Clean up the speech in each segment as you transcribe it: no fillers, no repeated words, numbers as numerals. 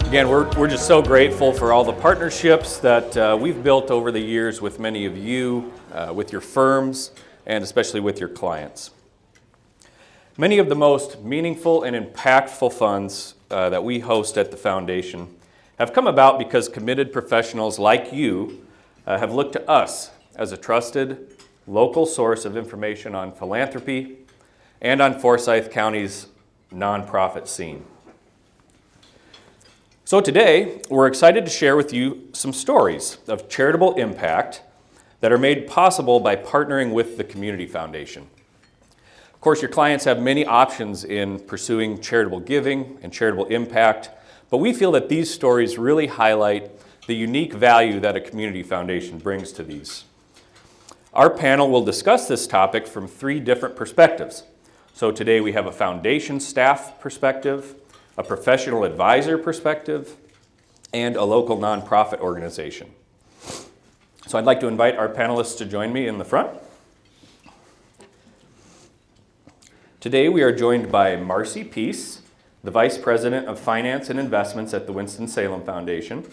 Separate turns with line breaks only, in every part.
Again, we're just so grateful for all the partnerships that we've built over the years with many of you, with your firms, and especially with your clients. Many of the most meaningful and impactful funds that we host at the foundation have come about because committed professionals like you have looked to us as a trusted local source of information on philanthropy and on Forsyth County's nonprofit scene. So today, we're excited to share with you some stories of charitable impact that are made possible by partnering with the Community Foundation. Of course, your clients have many options in pursuing charitable giving and charitable impact, but we feel that these stories really highlight the unique value that a community foundation brings to these. Our panel will discuss this topic from 3 different perspectives. So today we have a foundation staff perspective, a professional advisor perspective, and a local nonprofit organization. So I'd like to invite our panelists to join me in the front. Today we are joined by Marci Peace, the Vice President of Finance and Investments at the Winston-Salem Foundation,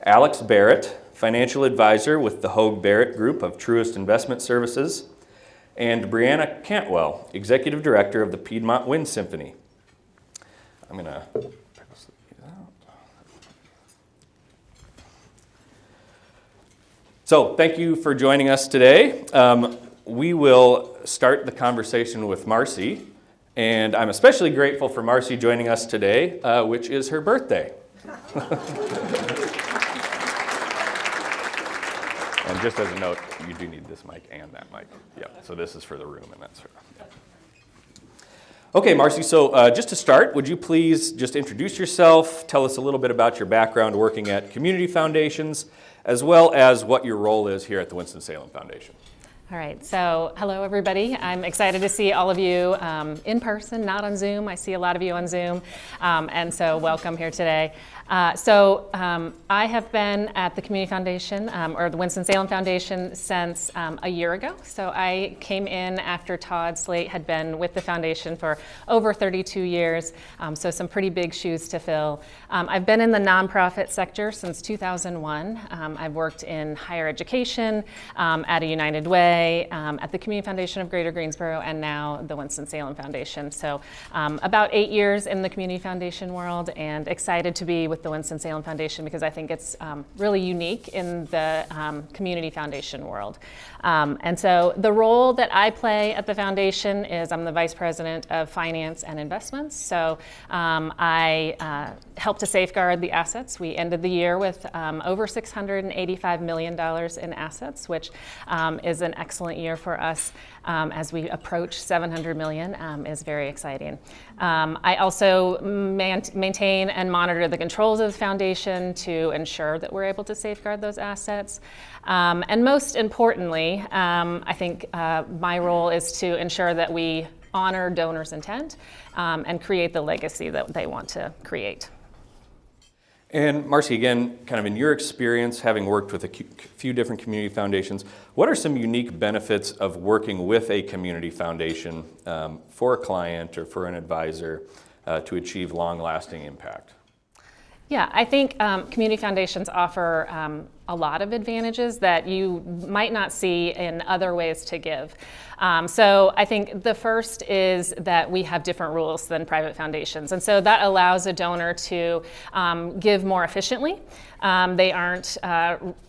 Alex Barrett, Financial Advisor with the Hoge-Barrett Group of Truist Investment Services, and Brianna Cantwell, Executive Director of the Piedmont Wind Symphony. I'm going to pass these out. So thank you for joining us today. We will start the conversation with Marci, and I'm especially grateful for Marci joining us today, which is her birthday. And just as a note, you do need this mic and that mic. Yeah, so this is for the room and that's for... Yeah. Okay, Marci, so just to start, would you please just introduce yourself, tell us a little bit about your background working at community foundations, as well as what your role is here at the Winston-Salem Foundation.
All right, so hello everybody. I'm excited to see all of you in person, not on Zoom. I see a lot of you on Zoom, and so welcome here today. I have been at the Community Foundation, or the Winston-Salem Foundation, since a year ago. So I came in after Todd Slate had been with the foundation for over 32 years, so some pretty big shoes to fill. I've been in the nonprofit sector since 2001. I've worked in higher education, at a United Way, at the Community Foundation of Greater Greensboro, and now the Winston-Salem Foundation. So about 8 years in the Community Foundation world, and excited to be with the Winston-Salem Foundation because I think it's really unique in the Community Foundation world. And so the role that I play at the foundation is I'm the Vice President of Finance and Investments. So I help to safeguard the assets. We ended the year with over $685 million in assets, which is an excellent year for us as we approach $700 million, is very exciting. I also maintain and monitor the controls of the foundation to ensure that we're able to safeguard those assets. And most importantly, I think my role is to ensure that we honor donors' intent and create the legacy that they want to create.
And Marci, again, kind of in your experience, having worked with a few different community foundations, what are some unique benefits of working with a community foundation for a client or for an advisor to achieve long-lasting impact?
Yeah, I think community foundations offer a lot of advantages that you might not see in other ways to give. So I think the first is that we have different rules than private foundations. And so that allows a donor to give more efficiently. They aren't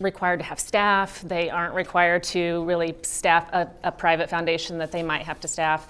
required to have staff. They aren't required to really staff a private foundation that they might have to staff.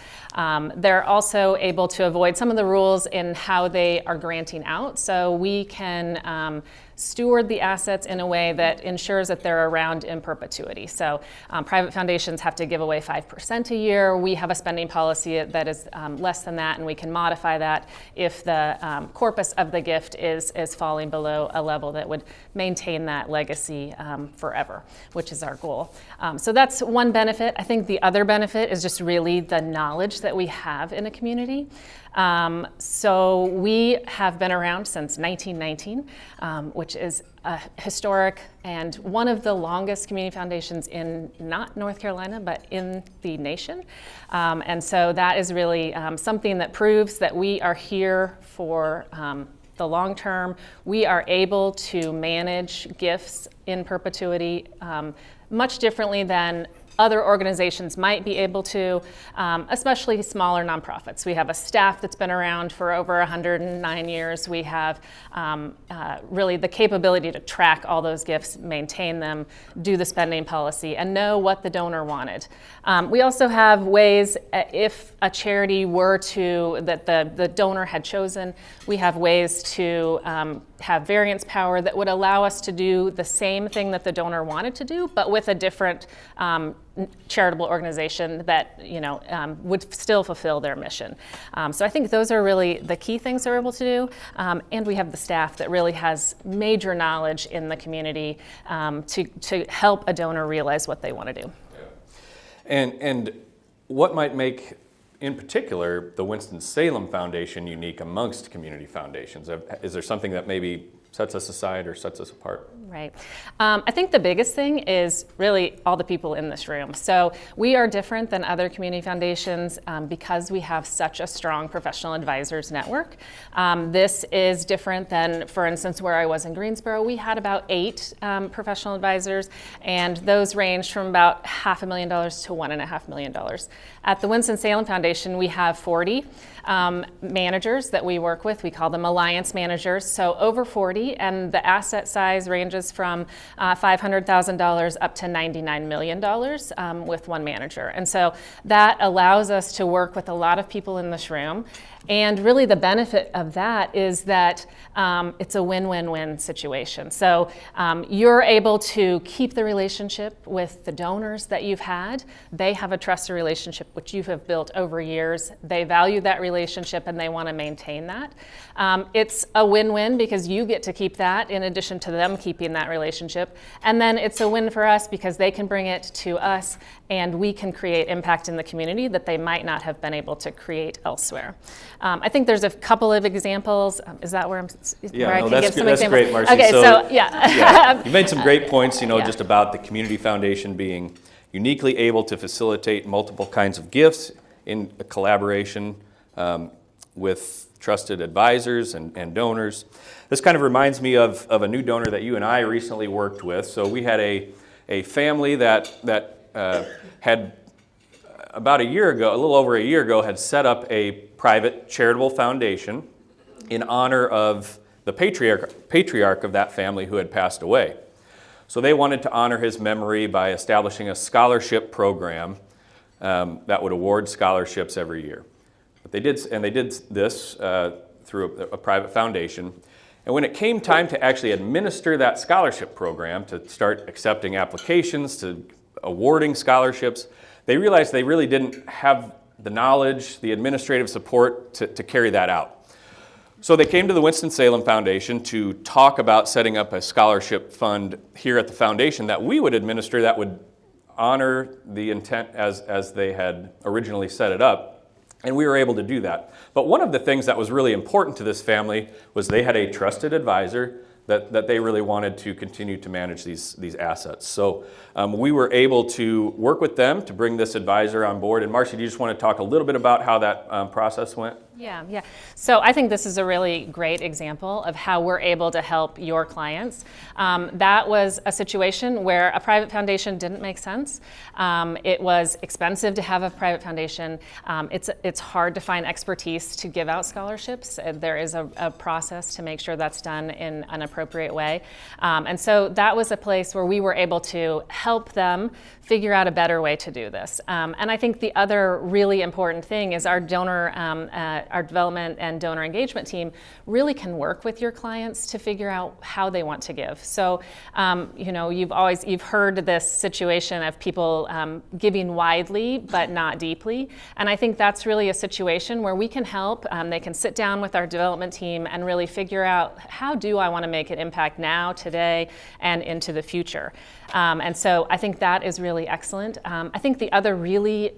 They're also able to avoid some of the rules in how they are granting out. So we can steward the assets in a way that ensures that they're around in perpetuity. So private foundations have to give away 5% a year. We have a spending policy that is less than that, and we can modify that if the corpus of the gift is falling below a level that would maintain that legacy forever, which is our goal. So that's one benefit. I think the other benefit is just really the knowledge that we have in a community. So we have been around since 1919, which is a historic and one of the longest community foundations in not North Carolina, but in the nation. And so that is really something that proves that we are here for the long term. We are able to manage gifts in perpetuity much differently than other organizations might be able to, especially smaller nonprofits. We have a staff that's been around for over 109 years. We have really the capability to track all those gifts, maintain them, do the spending policy, and know what the donor wanted. We also have ways, if a charity were to, that the donor had chosen, we have ways to have variance power that would allow us to do the same thing that the donor wanted to do, but with a different charitable organization that would still fulfill their mission. So I think those are really the key things we're able to do, and we have the staff that really has major knowledge in the community to help a donor realize what they want to do.
Yeah. And what might make, in particular, the Winston-Salem Foundation unique amongst community foundations? Is there something that maybe sets us aside or sets us apart?
Right. I think the biggest thing is really all the people in this room. So we are different than other community foundations because we have such a strong professional advisors network. This is different than, for instance, where I was in Greensboro. We had about 8 professional advisors, and those ranged from about $500,000 to $1.5 million. At the Winston-Salem Foundation, we have 40 managers that we work with. We call them alliance managers, so over 40, and the asset size ranges from $500,000 up to $99 million with one manager. And so that allows us to work with a lot of people in this room. And really the benefit of that is that it's a win-win-win situation. So you're able to keep the relationship with the donors that you've had. They have a trusted relationship which you have built over years. They value that relationship and they want to maintain that. It's a win-win because you get to keep that in addition to them keeping that relationship. And then it's a win for us because they can bring it to us and we can create impact in the community that they might not have been able to create elsewhere. I think there's a couple of examples. Is that where I can give some examples?
That's great, Marci.
Okay, so yeah.
You made some great points, just about the community foundation being uniquely able to facilitate multiple kinds of gifts in a collaboration with trusted advisors and donors. This kind of reminds me of a new donor that you and I recently worked with. So we had a family that had about a little over a year ago, had set up a private charitable foundation in honor of the patriarch of that family who had passed away. So they wanted to honor his memory by establishing a scholarship program that would award scholarships every year. But they did this through a private foundation. And when it came time to actually administer that scholarship program, to start accepting applications, to awarding scholarships, they realized they really didn't have the knowledge, the administrative support to carry that out. So they came to the Winston-Salem Foundation to talk about setting up a scholarship fund here at the foundation that we would administer that would honor the intent as they had originally set it up. And we were able to do that. But one of the things that was really important to this family was they had a trusted advisor that they really wanted to continue to manage these assets. So we were able to work with them to bring this advisor on board. And Marci, do you just want to talk a little bit about how that process went?
Yeah. So I think this is a really great example of how we're able to help your clients. That was a situation where a private foundation didn't make sense. It was expensive to have a private foundation. It's hard to find expertise to give out scholarships. There is a process to make sure that's done in an appropriate way. And so that was a place where we were able to help them figure out a better way to do this. And I think the other really important thing is our development and donor engagement team really can work with your clients to figure out how they want to give. So, you've heard this situation of people giving widely but not deeply, and I think that's really a situation where we can help. They can sit down with our development team and really figure out, how do I want to make an impact now, today, and into the future. And so I think that is really excellent. I think the other really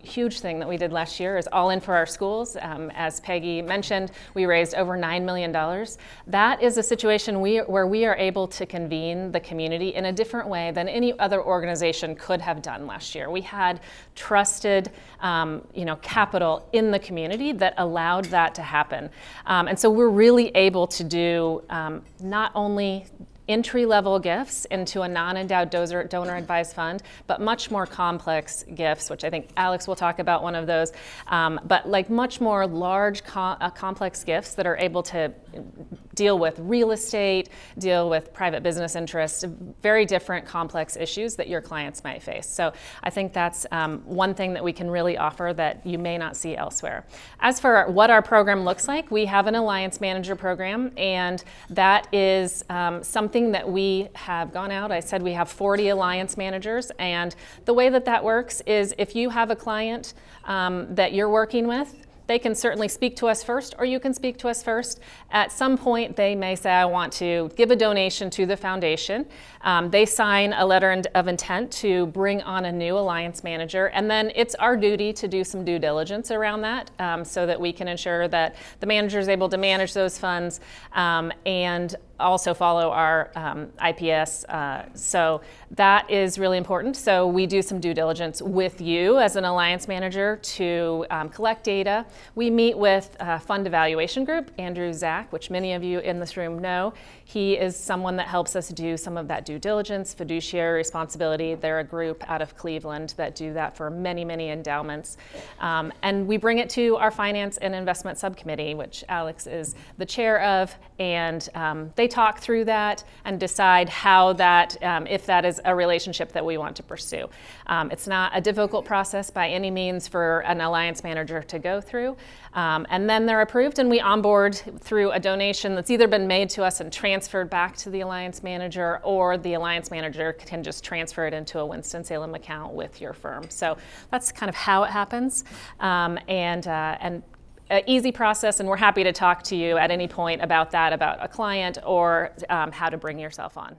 huge thing that we did last year is All In for Our Schools. As Peggy mentioned, we raised over $9 million. That is a situation where we are able to convene the community in a different way than any other organization could have done last year. We had trusted capital in the community that allowed that to happen. And so we're really able to do not only entry-level gifts into a non-endowed donor-advised fund, but much more complex gifts, which I think Alex will talk about one of those, but like much more large, complex gifts that are able to deal with real estate, deal with private business interests, very different complex issues that your clients might face. So I think that's one thing that we can really offer that you may not see elsewhere. As for what our program looks like, we have an Alliance Manager program, and that is something that we have gone out. I said we have 40 Alliance Managers, and the way that works is if you have a client that you're working with, they can certainly speak to us first, or you can speak to us first. At some point, they may say, I want to give a donation to the foundation. They sign a letter of intent to bring on a new Alliance Manager, and then it's our duty to do some due diligence around that so that we can ensure that the manager is able to manage those funds and also follow our IPS. So that is really important. So we do some due diligence with you as an Alliance Manager to collect data. We meet with a fund evaluation group, Andrew Zach, which many of you in this room know. He is someone that helps us do some of that due diligence, fiduciary responsibility. They're a group out of Cleveland that do that for many, many endowments. And we bring it to our Finance and Investment Subcommittee, which Alex is the chair of, and they talk through that and decide how that, if that is a relationship that we want to pursue. It's not a difficult process by any means for an Alliance Manager to go through. And then they're approved, and we onboard through a donation that's either been made to us and transferred back to the Alliance Manager, or the Alliance Manager can just transfer it into a Winston-Salem account with your firm. So that's kind of how it happens. And an easy process, and we're happy to talk to you at any point about that, about a client or how to bring yourself on.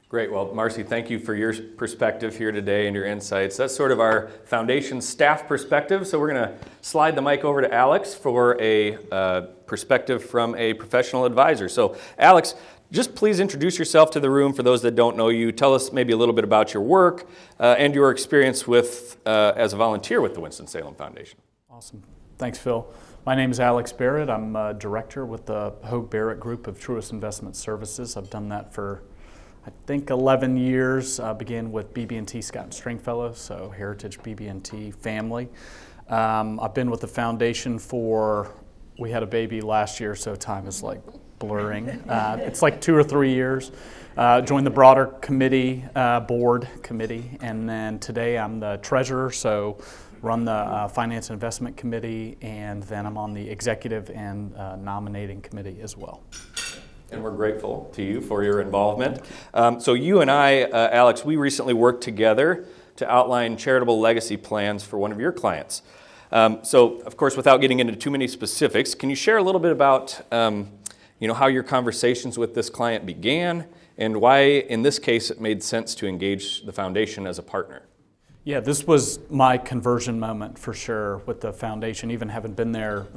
Great. Well, Marci, thank you for your perspective here today and your insights. That's sort of our foundation staff perspective. So we're going to slide the mic over to Alex for a perspective from a professional advisor. So Alex, just please introduce yourself to the room for those that don't know you. Tell us maybe a little bit about your work and your experience with as a volunteer with the Winston-Salem Foundation.
Awesome. Thanks, Phil. My name is Alex Barrett. I'm a director with the Hoge-Barrett group of Truist Investment Services. I've done that for, I think, 11 years. Began with BB&T Scott and Stringfellow, so Heritage BB&T family. I've been with the foundation we had a baby last year, so time is like blurring. It's like 2 or 3 years. Joined the broader board committee, and then today I'm the treasurer, so run the Finance and Investment Committee, and then I'm on the Executive and Nominating Committee as well.
And we're grateful to you for your involvement. So you and I, Alex, we recently worked together to outline charitable legacy plans for one of your clients. So, of course, without getting into too many specifics, can you share a little bit about how your conversations with this client began and why, in this case, it made sense to engage the foundation as a partner?
Yeah, this was my conversion moment for sure with the foundation, even having been there,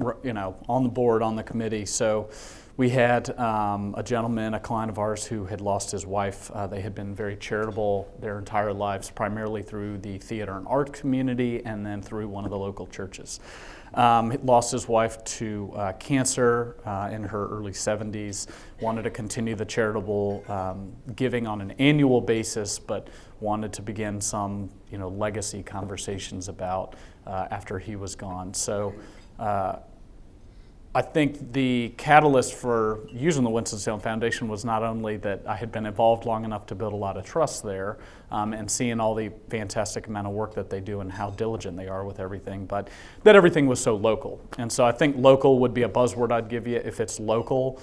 on the board, on the committee. So we had a gentleman, a client of ours, who had lost his wife. They had been very charitable their entire lives, primarily through the theater and art community and then through one of the local churches. He lost his wife to cancer in her early 70s, wanted to continue the charitable giving on an annual basis, but wanted to begin some legacy conversations about after he was gone. So I think the catalyst for using the Winston-Salem Foundation was not only that I had been involved long enough to build a lot of trust there and seeing all the fantastic amount of work that they do and how diligent they are with everything, but that everything was so local. And so I think local would be a buzzword I'd give you. If it's local,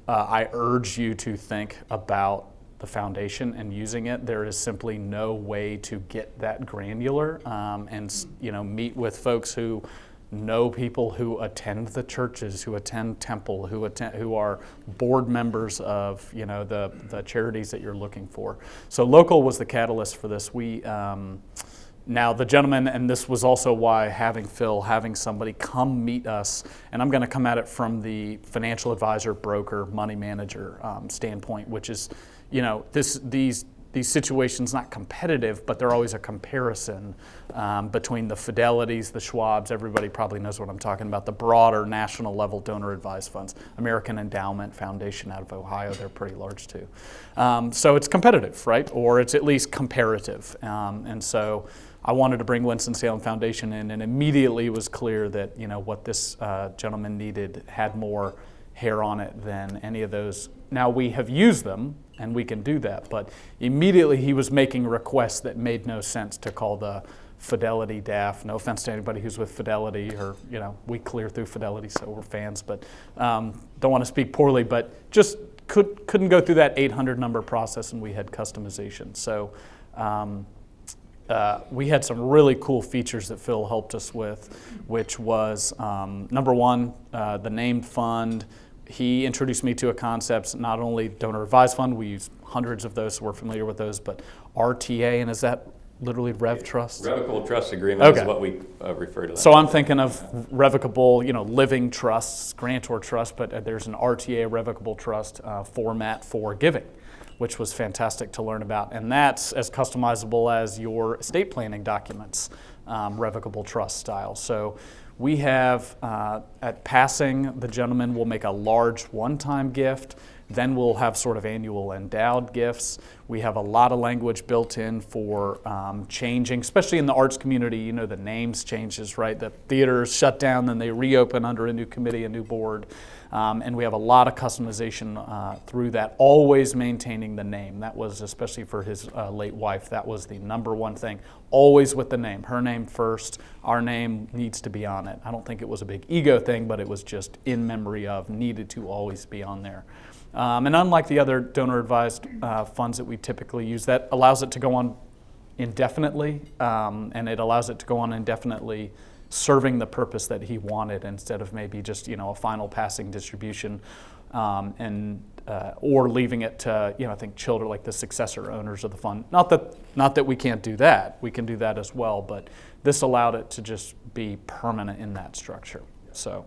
I urge you to think about the foundation and using it. There is simply no way to get that granular and meet with folks who know people who attend the churches, who attend temple, who are board members of the charities that you're looking for. So local was the catalyst for this. We Now the gentleman, and this was also why having somebody come meet us, and I'm going to come at it from the financial advisor, broker, money manager standpoint, which is, these situations not competitive, but they're always a comparison between the Fidelities, the Schwabs. Everybody probably knows what I'm talking about. The broader national level donor advised funds, American Endowment Foundation out of Ohio, they're pretty large too. So it's competitive, right? Or it's at least comparative, and so I wanted to bring Winston-Salem Foundation in, and immediately it was clear that what this gentleman needed had more hair on it than any of those. Now we have used them, and we can do that, but immediately he was making requests that made no sense to call the Fidelity DAF. No offense to anybody who's with Fidelity, or we clear through Fidelity, so we're fans, but don't want to speak poorly, but just couldn't go through that 800 number process, and we had customization. So. We had some really cool features that Phil helped us with, which was number one, the named fund. He introduced me to a concept, not only donor advised fund, we use hundreds of those, so we're familiar with those, but RTA, and is that literally Rev Trust?
Revocable trust agreement is what we refer to that.
So I'm thinking of revocable, living trusts, grantor trust, but there's an RTA, revocable trust format for giving, which was fantastic to learn about. And that's as customizable as your estate planning documents, revocable trust style. So we have, at passing, the gentleman will make a large one-time gift. Then we'll have sort of annual endowed gifts. We have a lot of language built in for changing, especially in the arts community. The names changes, right? The theaters shut down, then they reopen under a new committee, a new board. And we have a lot of customization through that, always maintaining the name. That was, especially for his late wife, that was the number one thing. Always with the name. Her name first. Our name needs to be on it. I don't think it was a big ego thing, but it was just in memory of, needed to always be on there. And unlike the other donor-advised funds that we typically use, that allows it to go on indefinitely, and it allows it to go on indefinitely serving the purpose that he wanted, instead of maybe just a final passing distribution, or leaving it to I think children, like the successor owners of the fund. Not that we can't do that. We can do that as well, but this allowed it to just be permanent in that structure. So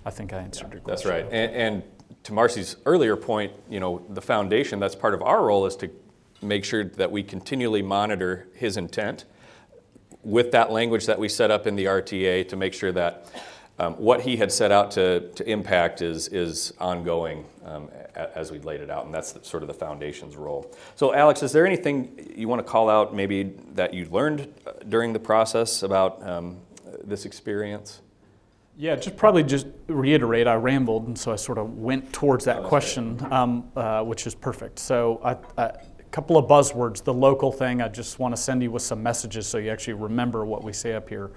I think I answered your question.
That's right. And to Marci's earlier point, the foundation, that's part of our role, is to make sure that we continually monitor his intent with that language that we set up in the RTA, to make sure that what he had set out to impact is ongoing as we laid it out, and that's sort of the foundation's role. So Alex, is there anything you want to call out maybe that you learned during the process about this experience?
Yeah, just reiterate, I rambled, and so I sort of went towards that question, which is perfect. So a couple of buzzwords, the local thing, I just want to send you with some messages so you actually remember what we say up here.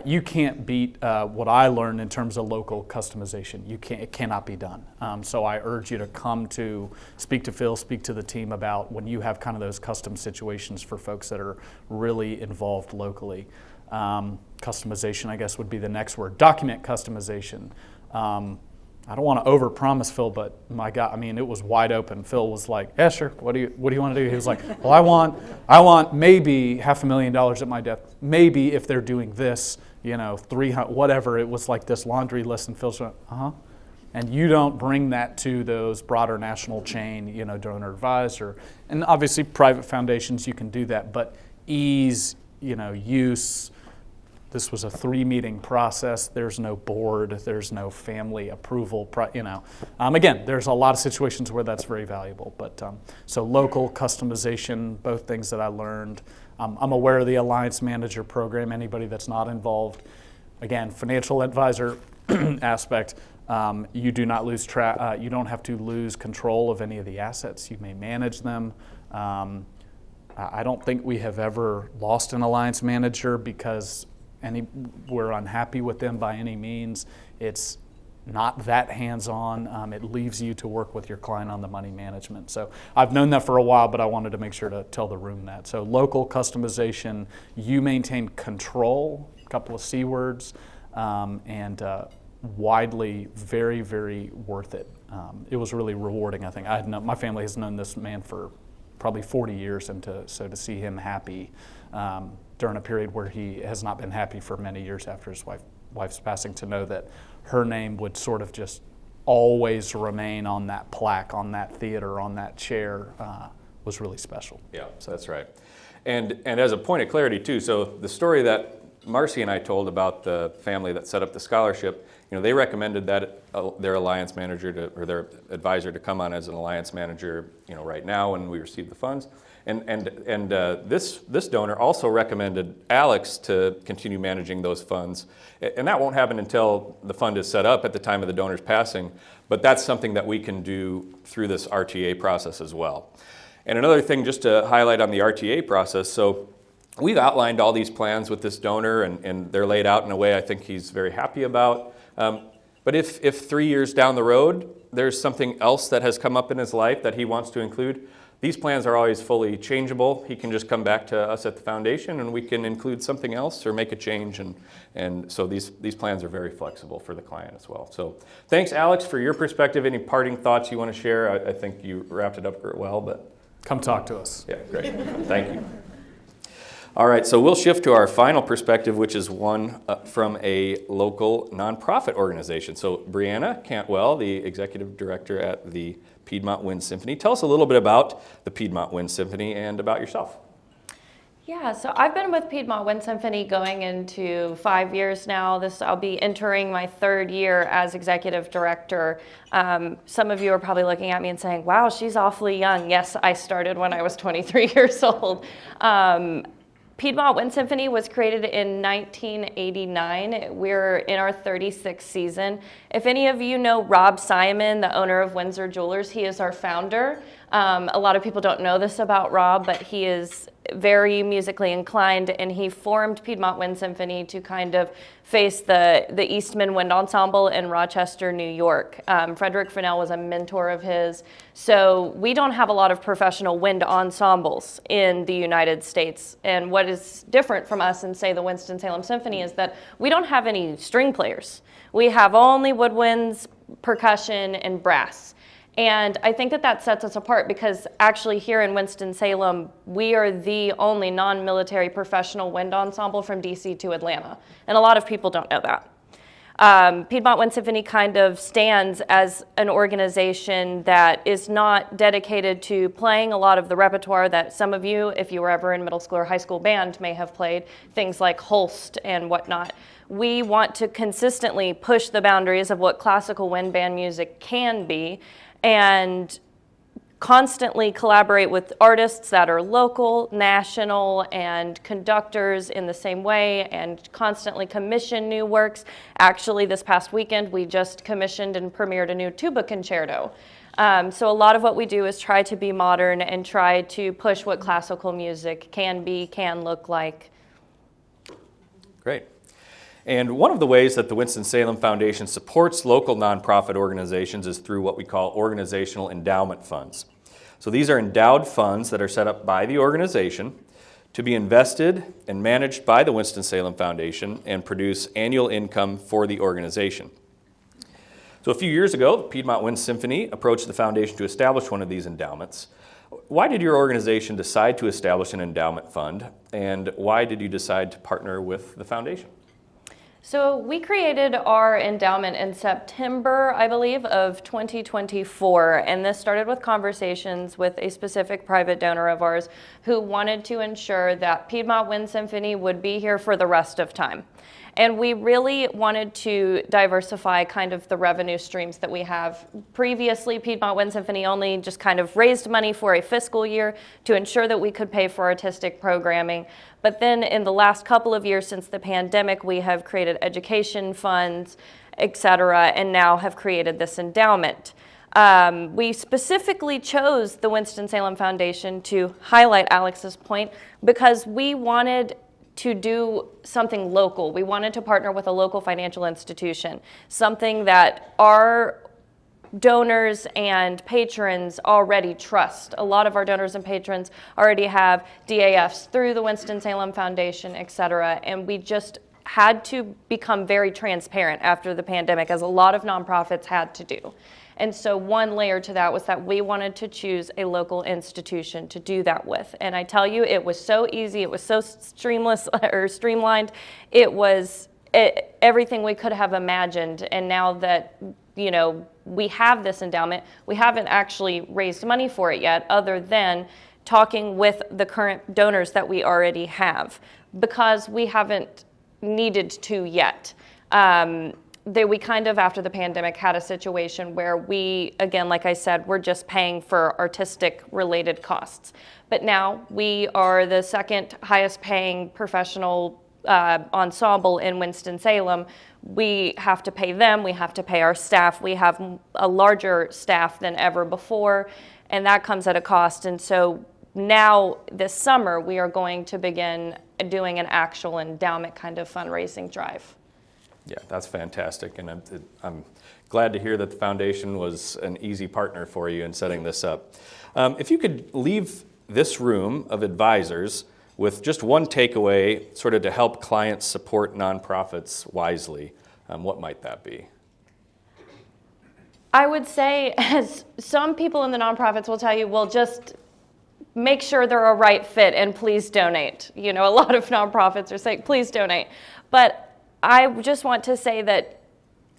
You can't beat what I learned in terms of local customization. It cannot be done. So I urge you to come to speak to Phil, speak to the team about when you have kind of those custom situations for folks that are really involved locally. Customization, I guess, would be the next word. Document customization. I don't want to overpromise, Phil, but my God, it was wide open. Phil was like, "Yeah, sure. What do you want to do?" He was like, "Well, I want maybe $500,000 at my death. Maybe if they're doing this, 300, whatever." It was like this laundry list, and Phil's like, And you don't bring that to those broader national chain, donor advised, and obviously private foundations, you can do that, but ease, use. This was a 3-meeting process. There's no board. There's no family approval. Again, there's a lot of situations where that's very valuable. But so local customization, both things that I learned. I'm aware of the Alliance Manager program. Anybody that's not involved, again, financial advisor aspect. You do not lose track. You don't have to lose control of any of the assets. You may manage them. I don't think we have ever lost an Alliance Manager because we're unhappy with them by any means. It's not that hands-on. It leaves you to work with your client on the money management. So I've known that for a while, but I wanted to make sure to tell the room that. So local customization, you maintain control, a couple of C words, and widely very, very worth it. It was really rewarding, I think. My family has known this man for probably 40 years, and to see him happy, during a period where he has not been happy for many years after his wife's passing, to know that her name would sort of just always remain on that plaque, on that theater, on that chair, was really special.
Yeah, so that's right. And as a point of clarity too, so the story that Marci and I told about the family that set up the scholarship, they recommended that their alliance manager or their advisor to come on as an alliance manager, right now when we received the funds. And this donor also recommended Alex to continue managing those funds. And that won't happen until the fund is set up at the time of the donor's passing, but that's something that we can do through this RTA process as well. And another thing just to highlight on the RTA process, so we've outlined all these plans with this donor, and they're laid out in a way I think he's very happy about. But if 3 years down the road, there's something else that has come up in his life that he wants to include, these plans are always fully changeable. He can just come back to us at the foundation and we can include something else or make a change. And so these plans are very flexible for the client as well. So thanks, Alex, for your perspective. Any parting thoughts you want to share? I think you wrapped it up very well. But
come talk to us.
Yeah, great. Thank you. All right, so we'll shift to our final perspective, which is one from a local nonprofit organization. So Brianna Cantwell, the executive director at the Piedmont Wind Symphony. Tell us a little bit about the Piedmont Wind Symphony and about yourself.
Yeah, so I've been with Piedmont Wind Symphony going into 5 years now. I'll be entering my third year as executive director. Some of you are probably looking at me and saying, wow, she's awfully young. Yes, I started when I was 23 years old. Piedmont Wind Symphony was created in 1989. We're in our 36th season. If any of you know Rob Simon, the owner of Windsor Jewelers, he is our founder. A lot of people don't know this about Rob, but he is very musically inclined, and he formed Piedmont Wind Symphony to kind of face the Eastman Wind Ensemble in Rochester, New York. Frederick Fennell was a mentor of his. So we don't have a lot of professional wind ensembles in the United States. And what is different from us and, say, the Winston-Salem Symphony is that we don't have any string players. We have only woodwinds, percussion, and brass. And I think that sets us apart because actually here in Winston-Salem, we are the only non-military professional wind ensemble from DC to Atlanta. And a lot of people don't know that. Piedmont Wind Symphony kind of stands as an organization that is not dedicated to playing a lot of the repertoire that some of you, if you were ever in middle school or high school band, may have played, things like Holst and whatnot. We want to consistently push the boundaries of what classical wind band music can be, and constantly collaborate with artists that are local, national, and conductors in the same way, and constantly commission new works. Actually, this past weekend, we just commissioned and premiered a new tuba concerto. So a lot of what we do is try to be modern and try to push what classical music can be, can look like.
Great. And one of the ways that the Winston-Salem Foundation supports local nonprofit organizations is through what we call organizational endowment funds. So these are endowed funds that are set up by the organization to be invested and managed by the Winston-Salem Foundation and produce annual income for the organization. So a few years ago, the Piedmont Wind Symphony approached the foundation to establish one of these endowments. Why did your organization decide to establish an endowment fund, and why did you decide to partner with the foundation?
So we created our endowment in September, I believe, of 2024, and this started with conversations with a specific private donor of ours who wanted to ensure that Piedmont Wind Symphony would be here for the rest of time. And we really wanted to diversify kind of the revenue streams that we have. Previously, Piedmont Wind Symphony only just kind of raised money for a fiscal year to ensure that we could pay for artistic programming. But then in the last couple of years since the pandemic, we have created education funds, et cetera, and now have created this endowment. We specifically chose the Winston-Salem Foundation to highlight Alex's point because we wanted to do something local. We wanted to partner with a local financial institution, something that our donors and patrons already trust. A lot of our donors and patrons already have DAFs through the Winston-Salem Foundation, et cetera, and we just had to become very transparent after the pandemic, as a lot of nonprofits had to do. And so one layer to that was that we wanted to choose a local institution to do that with. And I tell you, it was so easy, it was so streamlined. It was everything we could have imagined. And now that, we have this endowment, we haven't actually raised money for it yet, other than talking with the current donors that we already have, because we haven't needed to yet. We kind of, after the pandemic, had a situation where we, again, like I said, we're just paying for artistic related costs. But now we are the second highest paying professional ensemble in Winston-Salem. We have to pay them, we have to pay our staff. We have a larger staff than ever before, and that comes at a cost. And so now this summer, we are going to begin doing an actual endowment kind of fundraising drive.
Yeah, that's fantastic, and I'm glad to hear that the foundation was an easy partner for you in setting this up. If you could leave this room of advisors with just one takeaway, sort of to help clients support nonprofits wisely, what might that be?
I would say, as some people in the nonprofits will tell you, well, just make sure they're a right fit and please donate. A lot of nonprofits are saying, please donate. But I just want to say that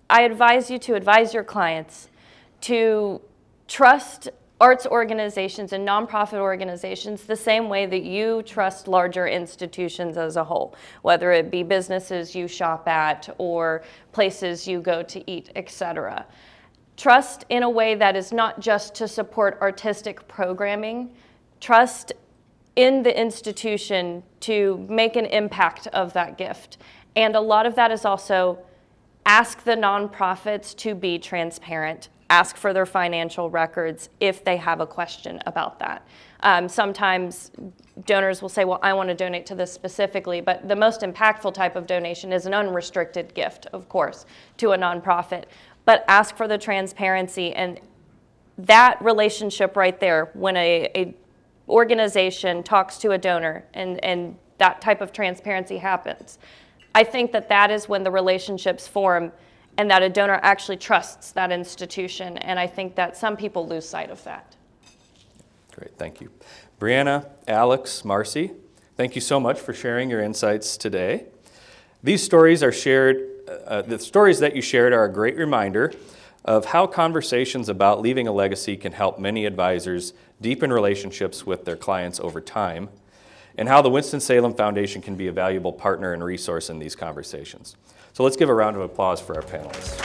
I advise you to advise your clients to trust arts organizations and nonprofit organizations the same way that you trust larger institutions as a whole, whether it be businesses you shop at or places you go to eat, etc. Trust in a way that is not just to support artistic programming. Trust in the institution to make an impact of that gift. And a lot of that is also ask the nonprofits to be transparent. Ask for their financial records if they have a question about that. Sometimes donors will say, well, I want to donate to this specifically, but the most impactful type of donation is an unrestricted gift, of course, to a nonprofit. But ask for the transparency, and that relationship right there, when a organization talks to a donor and that type of transparency happens, I think that is when the relationships form and that a donor actually trusts that institution. And I think that some people lose sight of that.
Great, thank you. Brianna, Alex, Marci, thank you so much for sharing your insights today. These stories are shared, the stories that you shared are a great reminder of how conversations about leaving a legacy can help many advisors deepen relationships with their clients over time, and how the Winston-Salem Foundation can be a valuable partner and resource in these conversations. So let's give a round of applause for our panelists.